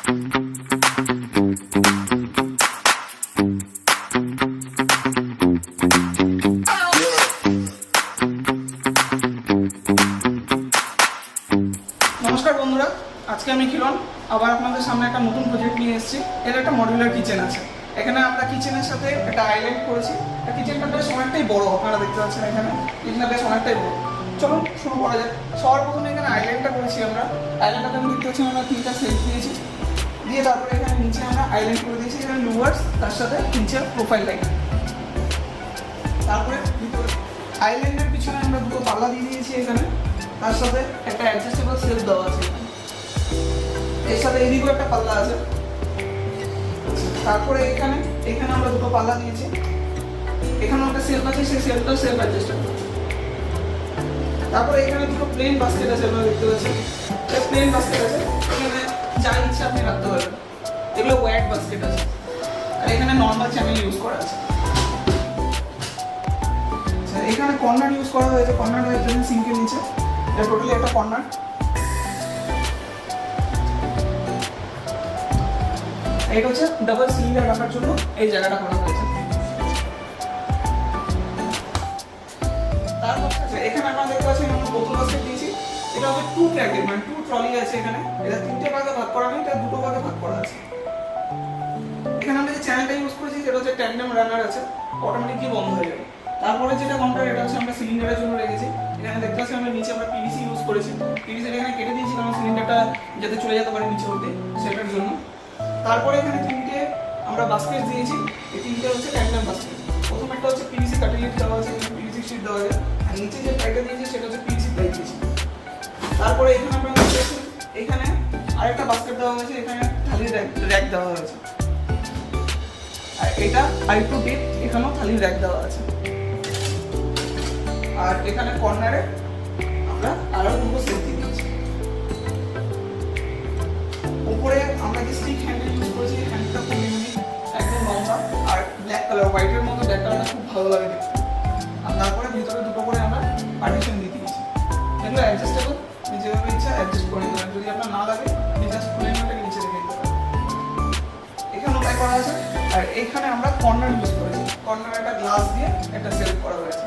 নমস্কার বন্ধুরা, আজকে আমি কিরণ আবার আপনাদের সামনে একটা নতুন প্রজেক্ট নিয়ে এসেছি। এর একটা মডুলার কিচেন আছে। এখানে আমরা কিচেনের সাথে একটা আইল্যান্ড করেছি। কিচেনটা বেশ অনেকটাই বড়, আপনারা দেখতে পাচ্ছেন এখানে কিচেনটা বেশ অনেকটাই বড়। চলুন শুরু করা যাক। সবার প্রথমে এখানে আইল্যান্ডটা করেছি আমরা। আইল্যান্ডটাতে আমি দেখতে পাচ্ছি আমরা 3টা সেলফ দিয়েছি, দিয়ে তারপরে এখানে নিচে আমরা আইল্যান্ড করে দিয়েছি। এখানে লুয়ার্স, তার সাথে নিচে প্রোফাইল লাইট। তারপরে আইল্যান্ডের পিছনে আমরা দুটো পাল্লা দিয়ে দিয়েছি এখানে, তার সাথে একটা অ্যাডজাস্টেবল সেলফ দেওয়া আছে। এর সাথে এদিকেও একটা পাল্লা আছে। তারপরে এখানে আমরা দুটো পাল্লা দিয়েছি। এখানে একটা সেলফ আছে, সেই সেলফটা সেলফ অ্যাডজাস্টেবল। তারপরে এখানে দুটো প্লেন বাস্কেট আছে, আপনারা দেখতে পাচ্ছেন। এই প্লেন বাস্কেট আছে, এখানে যা ইচ্ছা আপনি রাখতে পারবেন। এগুলো ওয়্যাট বাস্কেট আছে, আর এখানে নর্মাল চ্যানেল ইউজ করা আছে। এখানে কর্নার ইউজ করা হয়েছে। কর্নার হয়েছে সিঙ্কের নিচে। এটা টোটালি একটা কর্নার। এটা হচ্ছে ডাবল সিলিন্ডার রাখার জন্য এই জায়গাটা করা হয়েছে। তারপর এখানে আপনারা দেখতে পাচ্ছেন আমরা বোতল বাস্কেট দিয়েছি। এটা হচ্ছে 2 ট্র্যাকের, মানে 2 ট্রলি আছে এখানে। এটা 3টে ভাগে ভাগ করা নেই, এটা 2টো ভাগে ভাগ করা আছে। এখানে আমরা যে চ্যানেলটা ইউজ করেছি সেটা হচ্ছে ট্যান্ডেম রানার আছে, অটোমেটিকলি বন্ধ হয়ে যাবে। তারপরে যেটা কন্ট্রোল, এটা হচ্ছে আমরা সিলিন্ডারের জন্য রেখেছি। এখানে দেখতে পাচ্ছি আমরা নিচে আমরা পিভিসি ইউজ করেছি। পিভিসি এখানে কেটে দিয়েছি কারণ সিলিন্ডারটা যাতে চলে যেতে পারে নিচে হতে, সেটার জন্য। তারপরে এখানে 3টে আমরা বাস্কেট দিয়েছি। এই 3টে হচ্ছে ট্যান্ডেম বাস্কেট। প্রথম একটা হচ্ছে পিভিসি কাটলিট দেওয়া আছে, পিভিসি শীট দেওয়া আছে, আর নিচে যে প্যাকেট দিয়েছি সেটা হচ্ছে পিভিসি প্যাকেট দিয়েছি। তারপরে এখানে আমরা দেখতেছি এখানে আরেকটা বাস্কেট দেওয়া হয়েছে, এখানে থালির র‍্যাক দেওয়া হয়েছে। আর এটা আরেকটু ডিপ, এখানেও থালির র‍্যাক দেওয়া আছে। আর এখানে কর্নারে আমরা আরো দুটো সেট দিয়ে দিয়েছি। উপরে আমরা যে স্টিক হ্যান্ডেল ইউজ করেছি, হ্যান্ডেলটা খুব ইউনিক, একদম লম্বা আর ব্ল্যাক কালার, হোয়াইটের মতো ব্ল্যাক কালারটা খুব ভালো লাগে দেখতে। আর তারপরে ভিতরে দুটো করে আমরা পার্টিশন দিয়ে দিয়েছি। এগুলো অ্যাডজাস্টেবল, যেভাবে ইচ্ছা অ্যাডজাস্ট করে নিতে পারেন। যদি আপনার না লাগে জাস্ট খুলে নিয়ে ওটাকে নিচে রেখে দিতে পারেন। এখানেও তাই করা আছে। আর এখানে আমরা কর্নার ইউজ করেছি। কর্নারে একটা গ্লাস দিয়ে একটা সেলফ করা হয়েছে।